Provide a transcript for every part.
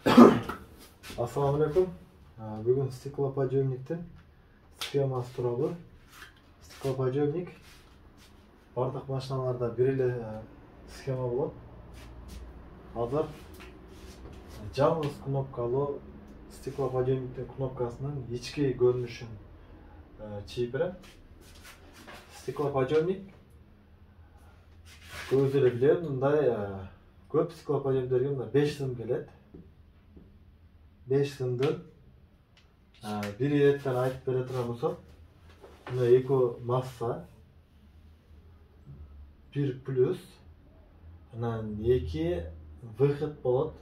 Assalamu alaikum. Бүгін стеклоподъемниктің схемасы туралы. Стеклоподъемник бардық машиналарда бірелі схема болады. Азыр жалғыз кнопкалы стеклоподъемниктің кнопкасының ички көрүнүшүн чийип берем. Стеклоподъемник өзү эле билем, мындай көп стеклоподъемниктерге мына 5 сым келет. 5 сымдын бир иреттен айтып бере турган болсок, мына эки масса, бир плюс, анан 2 выход болот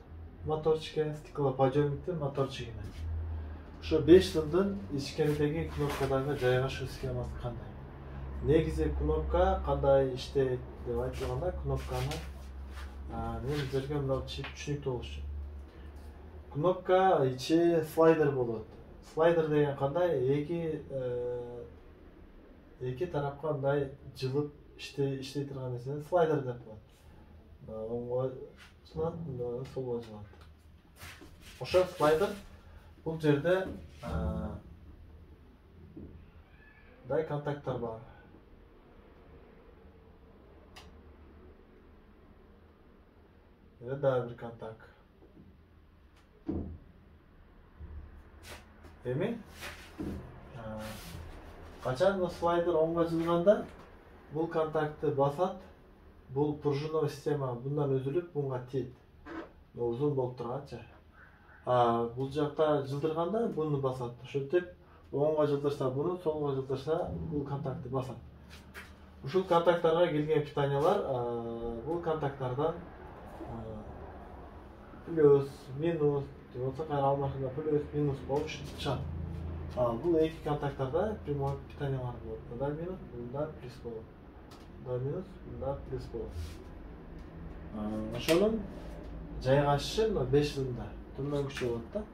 моторчикке, стеклоподъемниктин моторчигине. Ошо 5 сымдын ичкеридеги кнопкадагы жайгашуу схемасы кандай? Негизи кнопка кандай иштейт деп айтылганда, кнопканы мен силерге мындай түшүнүктүү болуш үчүн. Кнопка içi слайдер болот. Слайдер деген кандай? Эки тарапка мындай жылып иштей турган нерсени слайдер деп коет. Оңго жылат, солго жылат. Ошо слайдер бул жерде мындай контакттар бар. Дагы бир контакт. Эми качан бул слайдер оңго жылганда бул контактты басат, бул пружиновый система мындан үзүлүп мунга тийет. Узун болуп турганчы. Бул жакта жылдырганда буну басат. Ошентип оңго жылдырса буну, солго жылдырса бул контактты басат. Ушул контакттарга келген питаниялар бул контакттардан плюс, минус, болса кайра алмашында плюс, минус болуп чыгат. Бул эки контакттарда прямой питаниялар болот. Мында минус, мында плюс болот. Мында минус, мында плюс болот. Ошонун жайгашышы мына 5 сымда төмөн күчү болот да.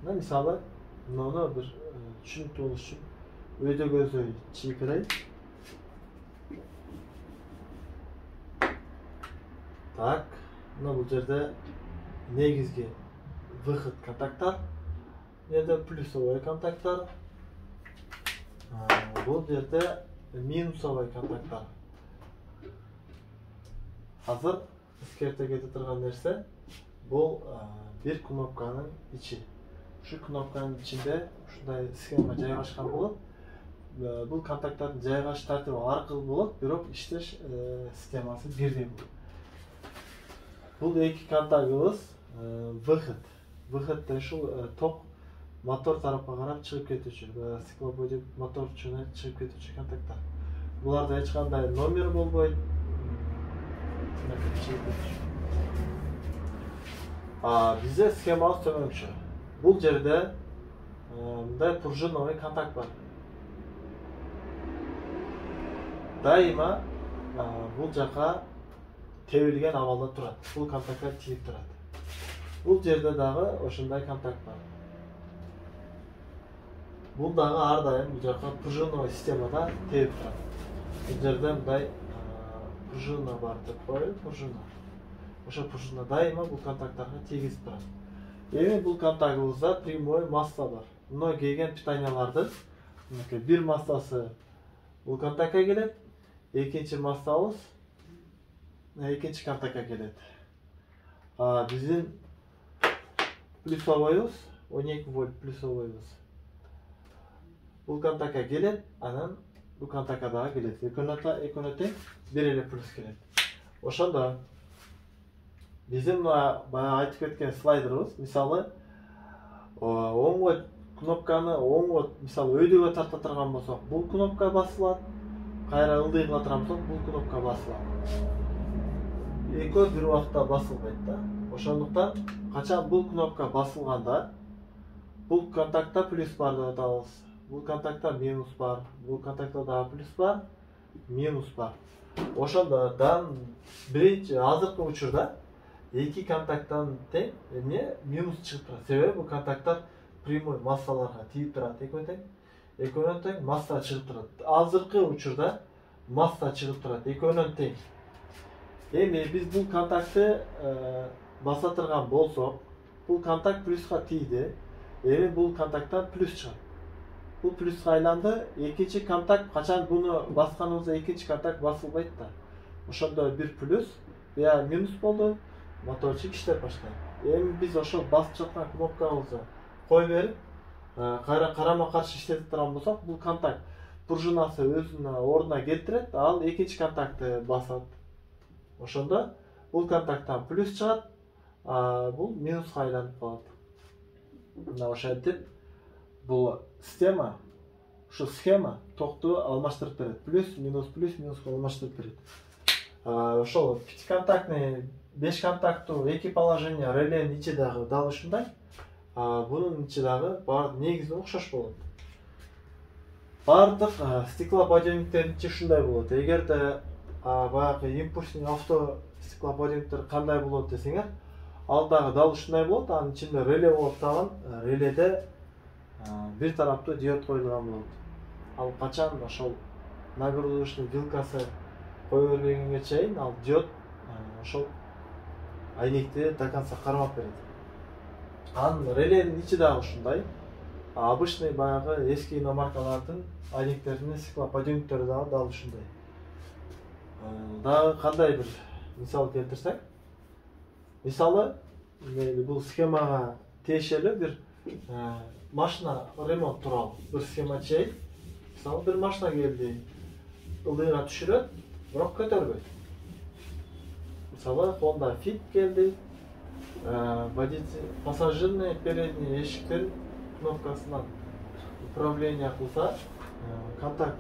Мына мисалы муну бир түшүнүктүү болуш үчүн өйдө көздөй чийип берейин. Так, мына бул жерде негизги выход контакттар, жерде плюсовой контакттар, бул жерде минусовой контакттар. Азыр эскерте кете турган нерсе бул бир кнопканын ичи. Ушу кнопканын ичинде ушундай схема жайгашкан болот. Бул контакттардын жайгашыш тартиби ар кыл болот, бирок иштеш схемасы бирдей болот. Бул эки контактыбыз выход. Выход ушул ток мотор тарапка карап чыгып кетүүчү, стеклоподъемник моторчуна чыгып кетүүчү контакттар. Буларда эч кандай номер болбойт. Бизде схемабыз төмөнчү. Бул жерде мындай пружиновый контакт бар. Дайыма бул жака тебилген абалда турат. Бул контактка тийип турат. Бул жерде дагы ошондой контакт бар. Бул дагы ар дайым бул жака пружиновый системада тебип турат. Бул жерде мындай пружина бар деп коелу, пружина. Ошо пружина дайыма бул контакттарга тийгизип турат. Эми бул контактыбызда прямой масса бар. Мына келген питаниялардын бир массасы бул контактка келет, экинчи массабыз экинчи контактка келет. Биздин плюсовойбуз 12 вольт плюсовойбуз. Бул контактка келет, анан бул контактка дагы келет. Экөөнө тең бир эле плюс келет. Ошондо биздин баягы айтып кеткен слайдерыбыз, мисалы оңго кнопканы оңго мисалы өйдөгө тарта турган болсок, бул кнопка басылат. Кайра ылдый кыла турган болсок, бул кнопка басылат. Экөө бир убакта басылбайт да. Ошондуктан качан бул кнопка басылганда бул контактта плюс бар деп атабыз. Бул контактта минус бар, бул контактта дагы плюс бар, минус бар. Ошондо биринчи азыркы учурда эки контакттан тең минус чыгып турат. Себеби бул контакттар прямой массаларга тийип турат, экөөнөн тең масса чыгып турат. Азыркы учурда масса чыгып турат, экөөнөн тең. Эми биз бул контактты баса турган болсок, Бул контакт плюска тийди. Эми бул контакттан плюс чыгат. Бул плюска айланды. Экинчи контакт качан буну басканыбызда экинчи контакт басылбайт да. Ошондо бир плюс, я минус болду. Моторчик иштеп баштады. Эми биз ошол басып жаткан кнопкабызды кой берип, карама каршы иштетип турган болсок, бул контакт пружинасы өзүнүн ордуна келтирет, ал экинчи контактты басат. Ошондо бул контакттан плюс чыгат, бул минуска айланып калат. Мына ошентип бул система, ушу схема токту алмаштырып берет. Плюс минуска алмаштырып берет. Ошол пятиконтактный 5 контактуу эки положение реленин ичи дагы дал ушундай. Бунун ичи дагы баардык негизи окшош болот. Баардык стеклоподъемниктердин ичи ушундай болот. Эгерде баягы импульсный авто стеклоподъемниктер кандай болот десеңер, ал дагы дал ушундай болот. Анын ичинде реле болуп турган, реледе бир тараптуу диод коюлган болот. Ал качан ошол нагрузочный вилкасы кое бергенге чейин ал диод ошол айнекти до конца кармап берет. Анын реленин ичи дагы ушундай. Обычный баягы эски иномаркалардын айнектеринин стеклоподъемниктери дагы дал ушундай. Дагы кандай бир мисал келтирсек, мисалы бул схемага тиешелүү бир машина ремонт тууралуу бир схема чейин. Мисалы бир машина келди, ылдыйга түшүрөт, бирок көтөрбөйт. Мисалы Honda Fit келди, пассажирный передний эшиктин кнопкасынан управление кылса, контакт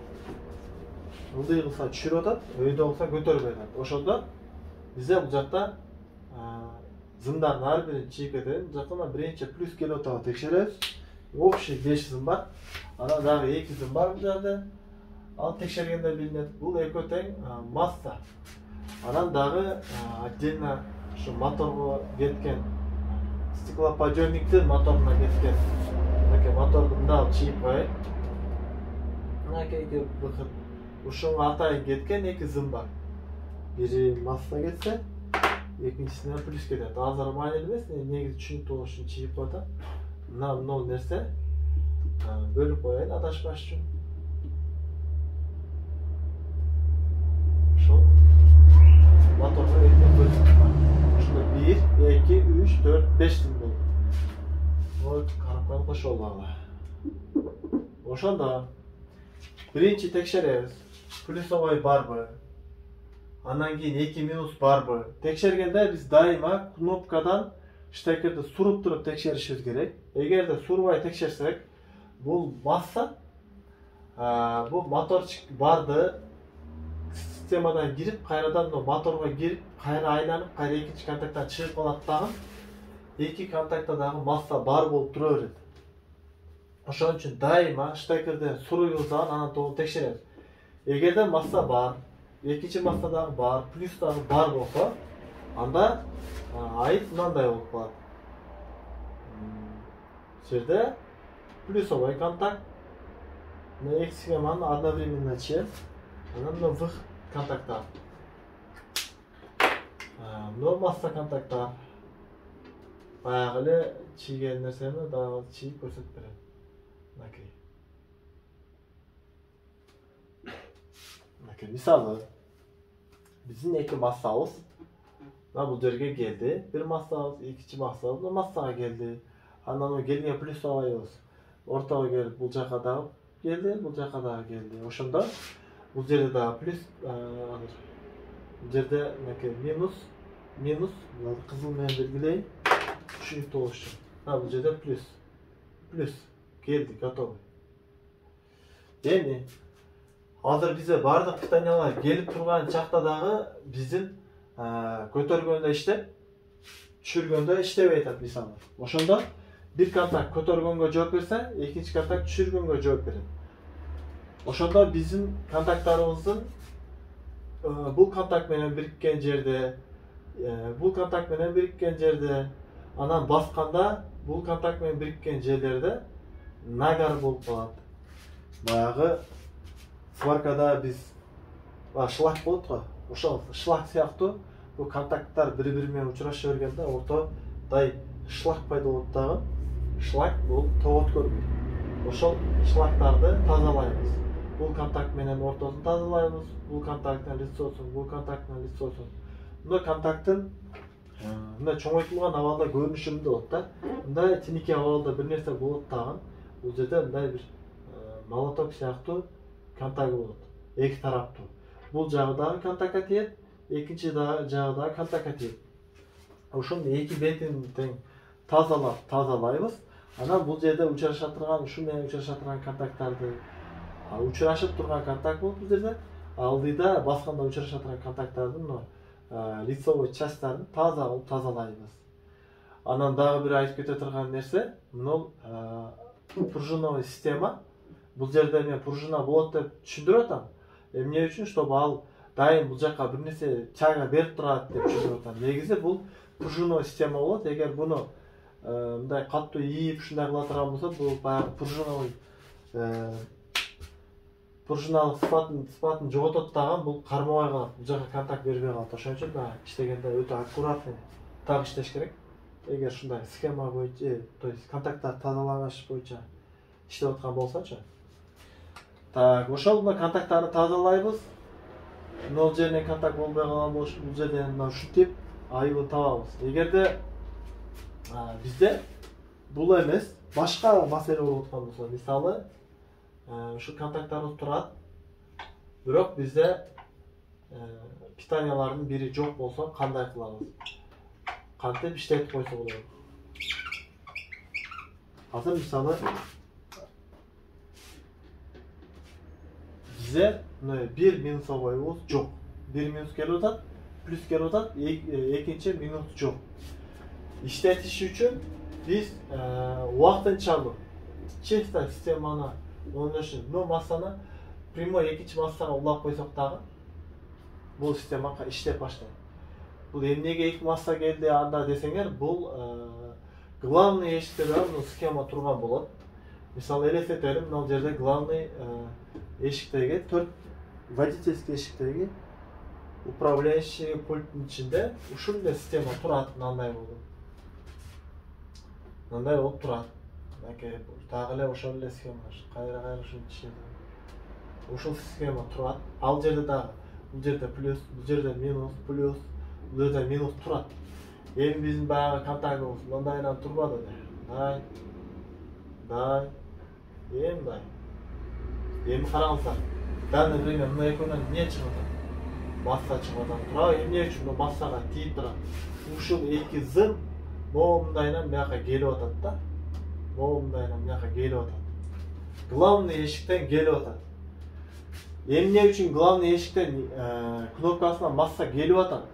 ылдый кылса түшүрүп атат, өйдө болсо көтөрбөй атат. Ошондо бизде бул жакта зымдардын ар бирин чийип кетет. Бул жакта биринчи плюс келип атабы текшеребиз. Общий 5 зым бар. Анан дагы 2 зым бар бул жерде. Ал текшергенде билинет. Бул экөө тең масса. Анан дагы отдельно ушу моторго кеткен стеклоподъемниктин моторуна кеткен. Мынакей мотордун дагы чийип коеюн. Мынакей быкыт. Ушуга атайын кеткен 2 зым бар. Бири масса кетсе, экинчисине плюс кетет. Азыр маанилүү эмес, негизи түшүнүктүү болуш үчүн чийип коет. Мына нерсе бөлүп коеюн адашпаш үчүн. Ошол моторго бөлүп ушунда 1, 2, 3, 4, 5 зым болду. Вот карапкан кошол багы. Ошондо биринчи текшеребиз. Плюсовой барбы? Андан кийин 2 минус барбы? Текшергенде биз дайыма кнопкадан штекерди суруп туруп текшеришибиз керек. Эгерде сурбай текшерсек, бул масса, бул моторчик барды системадан кирип, кайрадан моторго кирип, кайра айланып, кайра экинчи контакттан чыгып калат дагы. Эки контактта дагы масса бар болуп тура берет. Ошон үчүн дайыма штекерден суруйбуздан анан толук текшеребиз. Эгерде масса бар, экинчи масса дагы бар, плюс дагы бар болсо, анда айып мындай болуп калат. Жерде плюсовой контакт, на эки схеманы одновременно чиет, анан мына выход контакттар. Мына масса контакттар. Баягы эле чийген нерсени дагы чийип көрсөтүп берет. Мынакей. Мынакей мисалы биздин эки массабыз мына бул жерге келди. Бир массабыз, экинчи массабыз мына массага келди. Анан келген плюсовойбуз ортого келип бул жака дагы келди, бул жака дагы келди. Ошондо бул жерде дагы плюс, бул жерде мынакей минус, кызыл менен белгилейин. Түшүнүктүү болуш үчүн. Бул жерде плюс келди, готовый. Эми азыр бизде бардык питаниялар келип турган чакта дагы биздин көтөргөндө иштеп, түшүргөндө иштебей атат мисалы. Ошондо бир контакт көтөргөнгө жооп берсе, экинчи контакт түшүргөнгө жооп берет. Ошондо биздин контакттарыбыздын бул контакт менен бириккен жерде, бул контакт менен бириккен жерде, анан басканда бул контакт менен бириккен жерлерде нагар болуп калат. Баягы сваркада биз шлак болот го. Ошол шлак сыяктуу бул контакттар бири-бири менен учураша бергенде ортодой шлак пайда болот дагы. Шлак бул топ өткөрбөйт. Ошол шлактарды тазалайбыз. Бул контакт менен ортосун тазалайбыз. Бул контакттын лицосун, бул контакттын лицосун. Мына контакттын мына чоңойтулган абалда көрүнүшү мындай болот да. Мындай тиники абалда бир нерсе болот дагы. Бул жерде мындай бир молоток сыяктуу контакт болот. Эки тараптуу. Бул жагы дагы контактка тиет, экинчи жагы дагы контактка тиет. Ошонун эки бетин тең тазалайбыз. Анан бул жерде учураша турган, ушу менен учураша турган контакттарды учурашып турган контакт болуп бул жерде. Алдыда басканда учураша турган контакттардын лицевой частарын таза кылып тазалайбыз. Анан дагы бир айтып кете турган нерсе, мына пружиновый система. Бул жерде мен пружина болот деп түшүндүрүп атам. Эмне үчүн, чтобы ал дайым бул жака бир нерсе чайга берип турат деп түшүндүрүп атам. Негизи бул пружиновый система болот. Эгер буну мындай катуу ийип ушундай кыла турган болсо, бул баягы пружиналык сыпатын жоготот дагы, бул кармабай калат. Бул жака контакт бербей калат. Ошон үчүн иштегенде өтө аккуратный так иштеш керек. Эгер ушундай схема боюнча, то есть контакттар тазаланыш боюнча иштеп аткан болсочу. Так, ошол контакттарды тазалайбыз. Нол жеринен контакт болбой калган болуш, бул жерден ушинтип айыбын табабыз. Эгерде бизде бул эмес, башка маселе болуп аткан болсо, мисалы, ушу контакттарыбыз турат, бирок бизде питаниялардын бири жок болсо кандай кылабыз? Кантип иштетип койсо болот? Азыр мисалы бизде бир минусовойубуз жок. Бир минус келип атат, плюс келип атат, экинчи минус жок. İşletiş üçün biz vaqtinchalik чисто системаны o'rnatishni, bu massani primoy ikkinchi massaga ulab qo'ysak dag'i bu sistema ishlay boshlaydi. Bu nega ikki massa keldi anda desanglar, bu главный eshikda bu sxema turgan bo'ladi. Misol elesitelim, bu yerda главный eshikdagi 4 водительский eshikdagi управляющий pultning ichida ushunday sistema turadi, qanday bo'ldi. Мындай болуп турат. Дагы эле ошол эле схема, кайра ушинтип иштейт. Ушул схема турат. Ал жерде дагы, бул жерде плюс, бул жерде минус, плюс, бул жерде минус турат. Эми биздин баягы контактыбыз мындайдан турбады. Дай. Эми караңыздар. Данный время мына экөөнөн эмне чыгып атат? Масса чыгып атат. Тура эмне үчүн бул массага тийип турат? Ушул эки зым мындайдан бияка келип атат да. Мындайдан бияка келип атат. Главный эшиктен келип атат. Эмне үчүн главный эшиктен кнопкасына масса келип атат?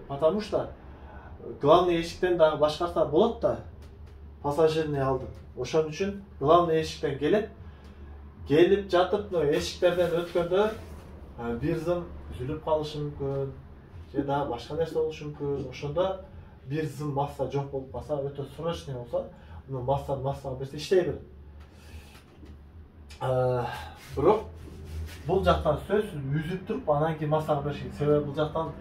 Потому что главный эшиктен дагы башкарса болот да. Пассажирный алды. Ошон үчүн главный эшиктен келет. Келип жатып, эшиктерден өткөндө бир зым үзүлүп калышы мүмкүн. Же дагы башка нерсе болушу мүмкүн. Ошондо bir zım massa жок болуп калса, өтө срочный болсо, мына массага берсе иштей берет. Бирок бул жактан сөзсүз үзүп туруп, анан кийин массага бериш керек. Себеби бул жактан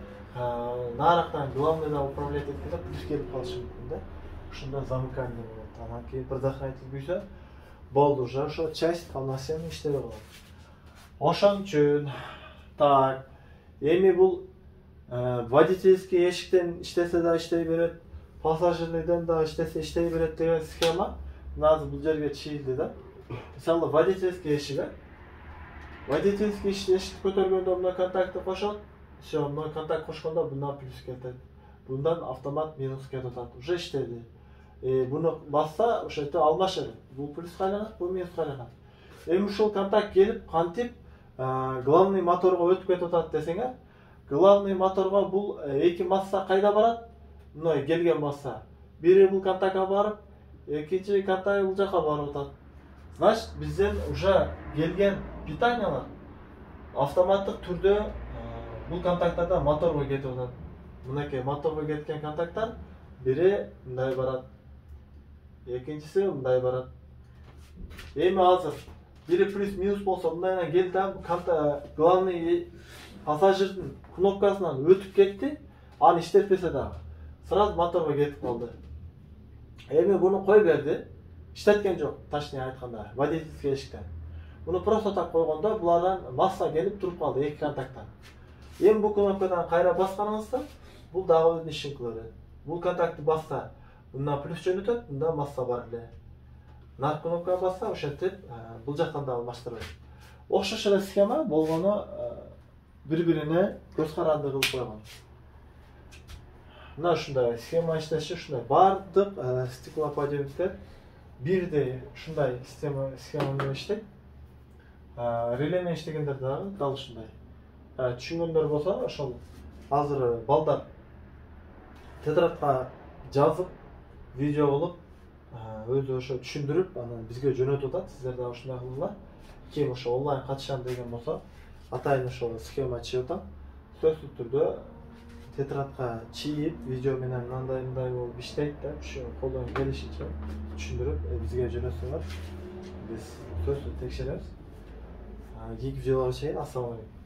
нарактан главныйда управлять эткенде плюс келип калышы мүмкүн да. Ошондо замыкание болот. Анан кийин предохранитель күйсө, болду уже ошо часть полноценно иштебей калат. Ошон үчүн так, эми бул водительский эшиктен иштесе да иштей берет, пассажирныйдан да иштесе иштей берет деген схема азыр бул жерге чийилди да. Мисалы водительский эшик, водительский эшикти көтөргөндө мына контактты кошот, всё, мына контакт кошкондо мына плюс кетет. Bundan автомат минус кетип атат. Уже иштеди. Буну басса, ошентип алмашат. Бул плюска айланат, бул минуска айланат. Эми ушул контакт келип, кантип главный моторго өтүп кетип атат десеңер, главный моторго бул эки масса кайда барат? Мына келген масса. Бири бул контактка барып, экинчи контакт бул жака барып атат. Значит, бизден уже келген питаниялар автоматтык түрдө бул контакттардан моторго кетип атат. Мынакей моторго кеткен контакттар бири мындай барат. Экинчиси мындай барат. Эми азыр бири плюс минус болсо мындайдан келди да, главный пассажирдин кнопкасынан өтүп кетти, аны иштетпесе дагы. сразу моторго кетип калды. Эми буну кой берди. İşletken жок, точнее айтканда, водительский эшиктен. Буну просто так койгондо булардан масса келип туруп калды эки контакттан. Эми бул кнопкадан кайра басканыңызда бул дагы өзүнүн ишин кылат. Бул контактты басса, мындан плюс жөнөтөт, мындан масса бар эле. Нарт кнопкага басса, ошентип бул жактан да алмаштырат. Окшош эле схема болгону бири-бирине көз каранды кылып койгон. Мына ушундай схема иштеши ушундай. Бардык стеклоподъемниктер бирдей ушундай схема менен иштейт. Реле менен иштегендер дагы дал ушундай. Түшүнгөндөр болсо, ошол азыр балдар тетрадка жазып, видео кылып, өзү ошо түшүндүрүп, анан бизге жөнөтүп атат. Сиздер да ушундай кылыңлар. Кийин ошо онлайн катышам деген болсо, атайын ошо схема чыгып атам. Сөзсүз түрдө тетрадка чийип, видео менен мындай болуп иштейт да, колдон келишинче түшүндүрүп, бизге жөнөтсөңөр, биз сөзсүз текшеребиз. Кийинки видеолорго чейин, ассаламу алейкум.